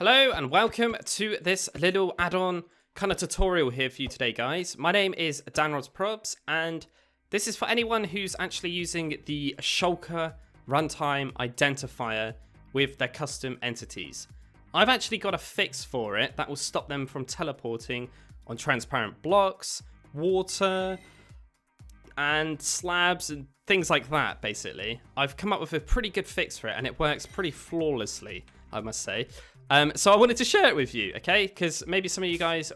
Hello and welcome to this little add-on kind of tutorial here for you today, guys. My name is DanRobzProbz and this is for anyone who's actually using the Shulker Runtime Identifier with their custom entities. I've actually got a fix for it that will stop them from teleporting on transparent blocks, water, and slabs and things like that, basically. I've come up with a pretty good fix for it and it works pretty flawlessly, I must say. So I wanted to share it with you, okay? Because maybe some of you guys,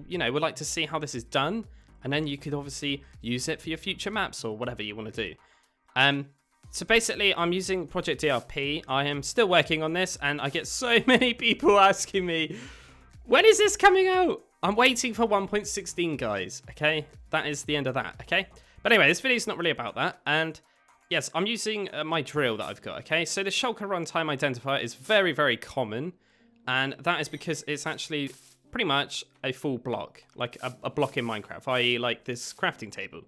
would like to see how this is done, and then you could obviously use it for your future maps or whatever you want to do. So basically, I'm using Project DRP. I am still working on this, and I get so many people asking me, when is this coming out? I'm waiting for 1.16, guys, okay? That is the end of that, okay? But anyway, this video is not really about that, and yes, I'm using my drill that I've got, okay? So the Shulker Runtime Identifier is very, very common. And that is because it's actually pretty much a full block, like a block in Minecraft, i.e. like this crafting table.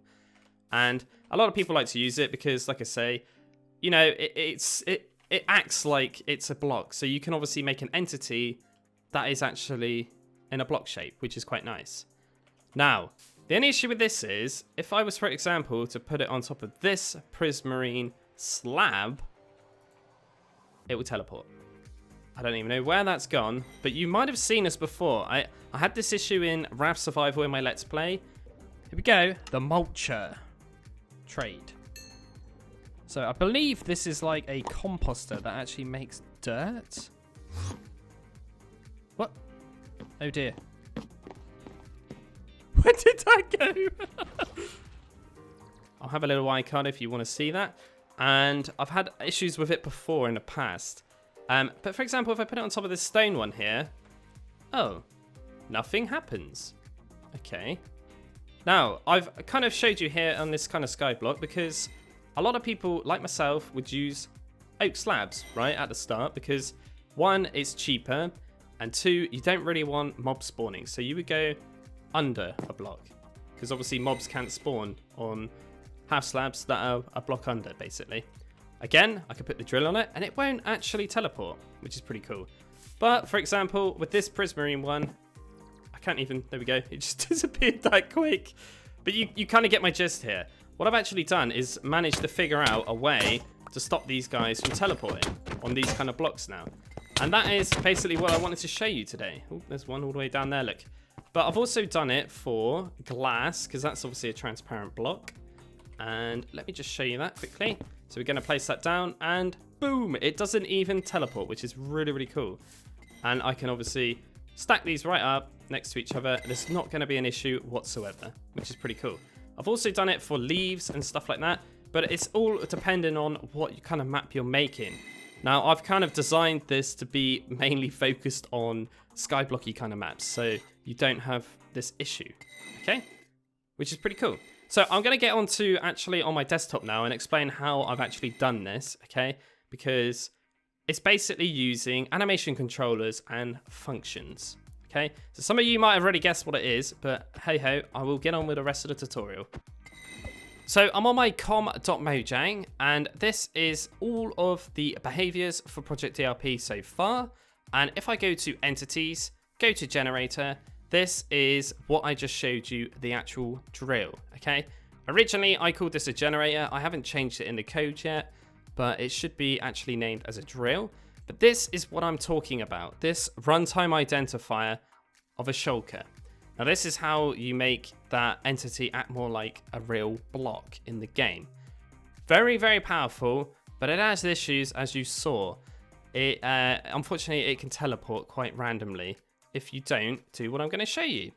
And a lot of people like to use it because, like I say, it acts like it's a block. So you can obviously make an entity that is actually in a block shape, which is quite nice. Now, the only issue with this is, if I was, for example, to put it on top of this prismarine slab, it will teleport. I don't even know where that's gone, but you might have seen us before. I had this issue in Raft Survival in my Let's Play. Here we go, the mulcher trade. So I believe this is like a composter that actually makes dirt. What? Oh dear. Where did that go? I'll have a little icon if you want to see that. And I've had issues with it before in the past. But for example, if I put it on top of this stone one here, oh, nothing happens. Okay. Now, I've kind of showed you here on this kind of sky block because a lot of people, like myself, would use oak slabs, right, at the start because, one, it's cheaper, and two, you don't really want mob spawning. So you would go under a block because obviously mobs can't spawn on half slabs that are a block under, basically. Again, I could put the drill on it and it won't actually teleport, which is pretty cool. But for example, with this prismarine one, I can't even, there we go, it just disappeared that quick. But you kind of get my gist here. What I've actually done is managed to figure out a way to stop these guys from teleporting on these kind of blocks now. And that is basically what I wanted to show you today. Oh, there's one all the way down there, look. But I've also done it for glass, because that's obviously a transparent block. And let me just show you that quickly. So we're going to place that down and boom, it doesn't even teleport, which is really, really cool. And I can obviously stack these right up next to each other. And it's not going to be an issue whatsoever, which is pretty cool. I've also done it for leaves and stuff like that, but it's all depending on what kind of map you're making. Now, I've kind of designed this to be mainly focused on skyblocky kind of maps, so you don't have this issue, okay? Which is pretty cool. So I'm going to get onto actually on my desktop now and explain how I've actually done this, okay? Because it's basically using animation controllers and functions, okay? So some of you might have already guessed what it is, but hey ho, I will get on with the rest of the tutorial. So I'm on my com.mojang, and this is all of the behaviors for Project DRP so far. And if I go to entities, go to generator, this is what I just showed you, the actual drill, okay? Originally, I called this a generator. I haven't changed it in the code yet, but it should be actually named as a drill. But this is what I'm talking about, this runtime identifier of a shulker. Now, this is how you make that entity act more like a real block in the game. Very, very powerful, but it has issues, as you saw. It unfortunately, it can teleport quite randomly if you don't do what I'm going to show you.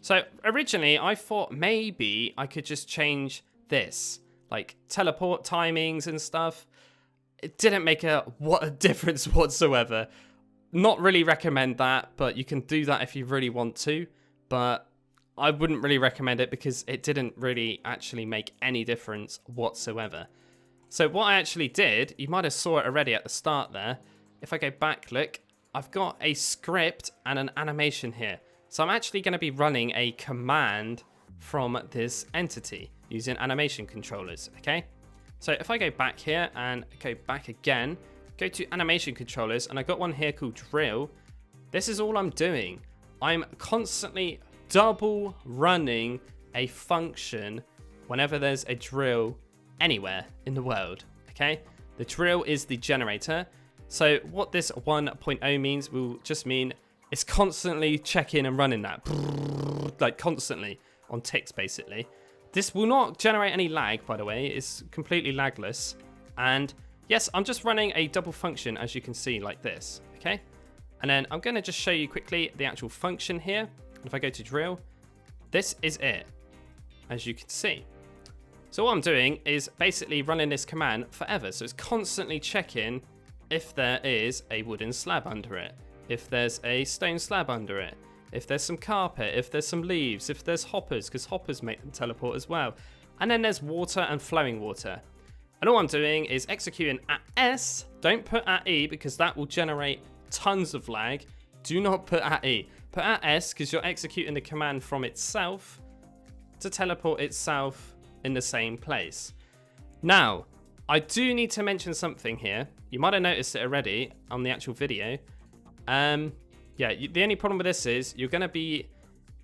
So originally I thought maybe I could just change this, like teleport timings and stuff. It didn't make a difference whatsoever. Not really recommend that, but you can do that if you really want to. But I wouldn't really recommend it because it didn't really actually make any difference whatsoever. So what I actually did, you might have saw it already at the start there. If I go back, look, I've got a script and an animation here. So I'm actually going to be running a command from this entity using animation controllers, okay? So if I go back here and go back again, go to animation controllers, and I got one here called drill. This is all I'm doing. I'm constantly double running a function whenever there's a drill anywhere in the world, okay? The drill is the generator. So what this 1.0 means will just mean it's constantly checking and running that, like constantly on ticks basically. This will not generate any lag, by the way. It's completely lagless. And yes, I'm just running a double function, as you can see, like this, okay? And then I'm going to just show you quickly the actual function here. If I go to drill, this is it, as you can see. So what I'm doing is basically running this command forever. So it's constantly checking if there is a wooden slab under it, if there's a stone slab under it, if there's some carpet, if there's some leaves, if there's hoppers, because hoppers make them teleport as well. And then there's water and flowing water. And all I'm doing is executing at S. Don't put at E because that will generate tons of lag. Do not put at E. Put at S because you're executing the command from itself to teleport itself in the same place. Now, I do need to mention something here. You might have noticed it already on the actual video. Yeah, the only problem with this is you're going to be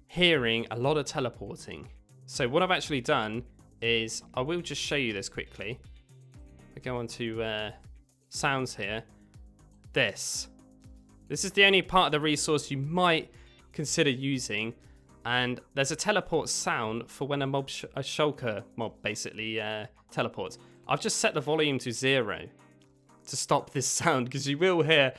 hearing a lot of teleporting. So what I've actually done is, I will just show you this quickly. I go on to sounds here. This is the only part of the resource you might consider using. And there's a teleport sound for when a shulker mob basically teleports. I've just set the volume to 0 to stop this sound because you will hear...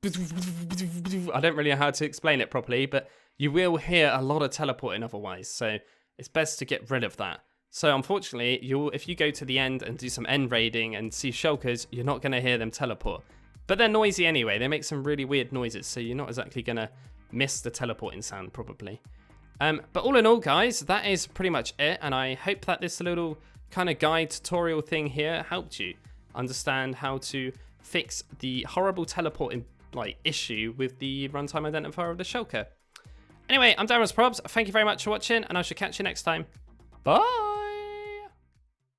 I don't really know how to explain it properly, but you will hear a lot of teleporting otherwise. So it's best to get rid of that. So unfortunately, if you go to the end and do some end raiding and see shulkers, you're not going to hear them teleport. But they're noisy anyway. They make some really weird noises. So you're not exactly going to miss the teleporting sound probably. But all in all, guys, that is pretty much it. And I hope that this little kind of guide tutorial thing here helped you understand how to fix the horrible teleporting issue with the runtime identifier of the shulker. Anyway, I'm DanRobzProbz. Thank you very much for watching, and I shall catch you next time. Bye!